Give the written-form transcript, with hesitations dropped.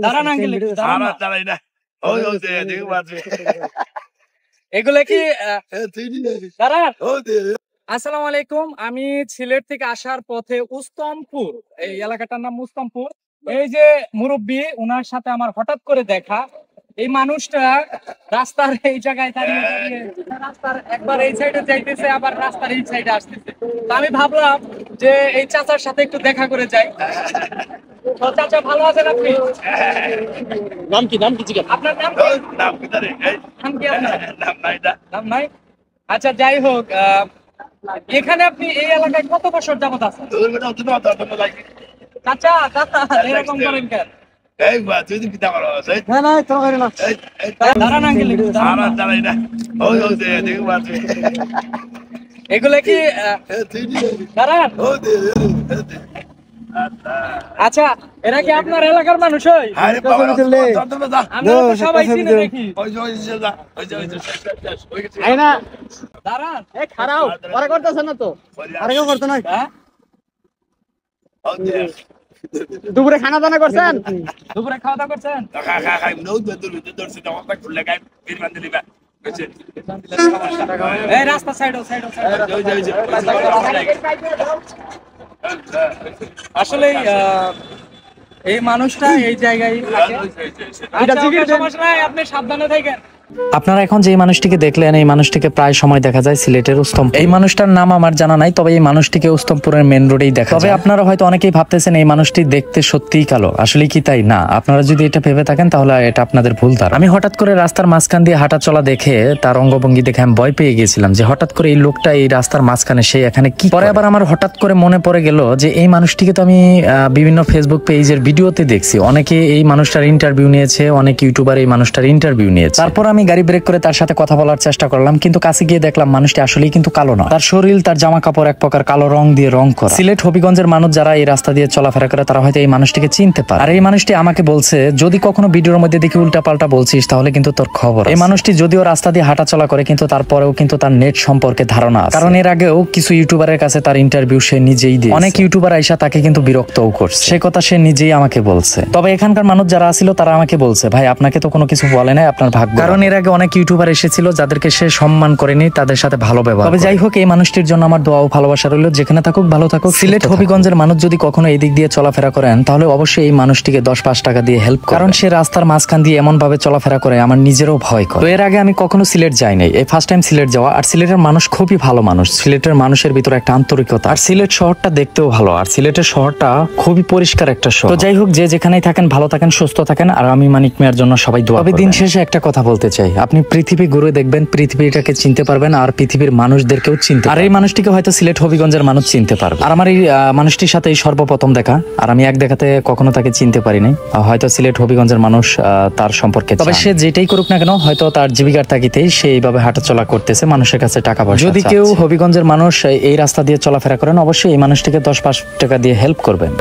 দাঁড়ান আঙ্কেল, দাঁড়ান না। দাঁড়াই না। ওই যে দেখো বাজে। এগুলো কি দাঁড়ান। আসসালামু আলাইকুম। আমি সিলেট থেকে আসার পথে উস্তমপুর, এই এলাকাটার নাম উস্তমপুর, এই যে মুরব্বী, ওনার সাথে আমার হঠাৎ করে দেখা। এই মানুষটা রাস্তার এই জায়গায় দাঁড়িয়ে দাঁড়িয়ে রাস্তার একবার এই সাইডে যাইতেছে, আবার রাস্তার এই সাইডে আসতেছে। তো আমি ভাবলাম যে এই চাচার সাথে একটু দেখা করে যাই। তো চাচা ভালো আছেন আপনি? নাম কি জিজ্ঞাসা? আপনার নাম কি? নাম কি জানি? নাম কি আপনার? নাম নাই না। নাম নাই? আচ্ছা, যাই হোক, এখানে আপনি এই এলাকায় কত বছর যাবত আছেন? তোর কথা অত না অত লাগে। চাচা এরকম করেন কেন? এই বা তুই কি দাঁড়া আছে? না তো করে না। দাঁড়ান আঙ্কেল, দাঁড়ান। দাঁড়াই না। ওই যে দেখো বাজে। এগুলো কি দাঁড়ান। আচ্ছা, এরা কি আপনার এলাকার মানুষ? আরে বাবা আমরা তো সবাই চিনি দেখি। ওই যে যা ওই যে ওই গেছে। আই না দাঁড়ান। এই খারাও পরে করতেছ না তো। আরে কেউ করতে না। হ্যাঁ? দুপুরে খানা দানা করছেন? দুপুরে খাওয়া দাওয়া করছেন? খাই নও দরছি দাও তা খুলে গায় ফির বান্ধ দিবা কইছে এই রাস্তা সাইড ওই যে আসলে এই মানুষটা এই জায়গায় থাকে। আচ্ছা, সমস্যা নাই, আপনি সাবধানে থাকেন। আপনারা এখন যে মানুষটিকে দেখলেন, এই মানুষটিকে প্রায় সময় দেখা যায় সিলেটের উস্তমপুর। এই মানুষটার নাম আমার জানা নাই, তবে এই মানুষটিকে উস্তমপুরের মেন রোডেই দেখা যায়। তবে আপনারা হয়তো অনেকেই ভাবতেছেন এই মানুষটি দেখতে সত্যিই কালো, আসলে কি তাই না? আপনারা যদি এটা ভেবে থাকেন তাহলে এটা আপনাদের ভুল ধারণা। আমি হঠাৎ করে রাস্তার মাঝখান দিয়ে হাঁটা চলা দেখে, তার অঙ্গভঙ্গি দেখে আমি ভয় পেয়ে গেছিলাম যে হঠাৎ করে এই লোকটা এই রাস্তার মাঝখানে, সে এখানে কি। পরে আবার আমার হঠাৎ করে মনে পড়ে গেল যে এই মানুষটিকে তো আমি বিভিন্ন ফেসবুক পেজের ভিডিওতে দেখছি, অনেকে এই মানুষটার ইন্টারভিউ নিয়েছে, অনেক ইউটিউবার এই মানুষটার ইন্টারভিউ নিয়েছে। তারপর আমি গাড়ি ব্রেক করে তার সাথে কথা বলার চেষ্টা করলাম, কিন্তু কাছে গিয়ে দেখলাম মানুষটি আসলেই কিন্তু কালো নয়। তার শরীর, তার জামা কাপড় এক প্রকার কালো রং দিয়ে রং করা। সিলেট হবিগঞ্জের মানুষ যারা এই রাস্তা দিয়ে চলাফেরা করে তারা হয়তো এই মানুষটিকে চিনতে পারে। আর এই মানুষটি আমাকে বলছে, যদি কখনো ভিডিওর মধ্যে দেখি উল্টা পাল্টা বলছিস তাহলে কিন্তু তোর খবর। এই মানুষটি যদিও রাস্তা দিয়ে হাঁটা চলা করে, কিন্তু তারপরেও কিন্তু তার নেট সম্পর্কে ধারণা আছে। কারণ এর আগেও কিছু ইউটিউবারের কাছে তার ইন্টারভিউ সে নিজেই দিয়ে, অনেক ইউটিউবার আইসা তাকে কিন্তু বিরক্তও করছে, সে কথা সে নিজেই আমাকে বলছে। তবে এখানকার মানুষ যারা ছিল তারা আমাকে বলছে, ভাই আপনাকে তো কোনো কিছু বলে নাই, আপনার ভাগ্য। কারণ এর আগে অনেক ইউটিউবার এসেছিল যাদেরকে সে সম্মান করেনি, তাদের সাথে ভালো ব্যবহার। তবে যাই হোক, এই মানুষটির জন্য আমার দোয়া ও ভালোবাসা রইল, যেখানে থাকুক ভালো থাকুক। সিলেট হবিগঞ্জের মানুষ যদি কখনো এই দিক দিয়ে চলাফেরা করেন তাহলে অবশ্যই এই মানুষটিকে 10-5 টাকা দিয়ে হেল্প করুন, কারণ সে রাস্তার মাঝখান দিয়ে এমন ভাবে চলাফেরা করে আমার নিজেরও ভয় করে। তো এর আগে আমি কখনো সিলেট যাই নাই, এই ফার্স্ট টাইম সিলেট যাওয়া। আর সিলেটের মানুষ খুবই ভালো মানুষ, সিলেটের মানুষের ভিতরে একটা আন্তরিকতা, আর সিলেট শহরটা দেখতেও ভালো, আর সিলেটের শহরটা খুবই পরিষ্কার একটা শহর। তো যাই হোক, যে যেখানেই থাকেন ভালো থাকেন, সুস্থ থাকেন, আর আমি মানিক মিয়ার জন্য সবাই দোয়া করবেন। তবে দিন শেষে একটা কথা বলতে চাই, আপনি পৃথিবী ঘুরে দেখবেন, পৃথিবীটাকে চিনতে পারবেন, আর পৃথিবীর মানুষদেরকেও চিনতে। আর এই মানুষটিকে হয়তো সিলেট হবিগঞ্জের মানুষ চিনতে পারবে। আর আমার এই মানুষটির সাথে এই সর্বপ্রথম দেখা, আর আমি এক দেখাতে কখনো তাকে চিনতে পারিনি। হয়তো সিলেট হবিগঞ্জের মানুষ তার সম্পর্কে, তবে সে যেটাই করুক না কেন, হয়তো তার জীবিকার তাগিদেই সে এইভাবে হাঁটাচলা করতেছে, মানুষের কাছে টাকা পয়সা। যদি কেউ হবিগঞ্জের মানুষ এই রাস্তা দিয়ে চলাফেরা করেন, অবশ্যই এই মানুষটিকে 10-5 টাকা দিয়ে হেল্প করবেন।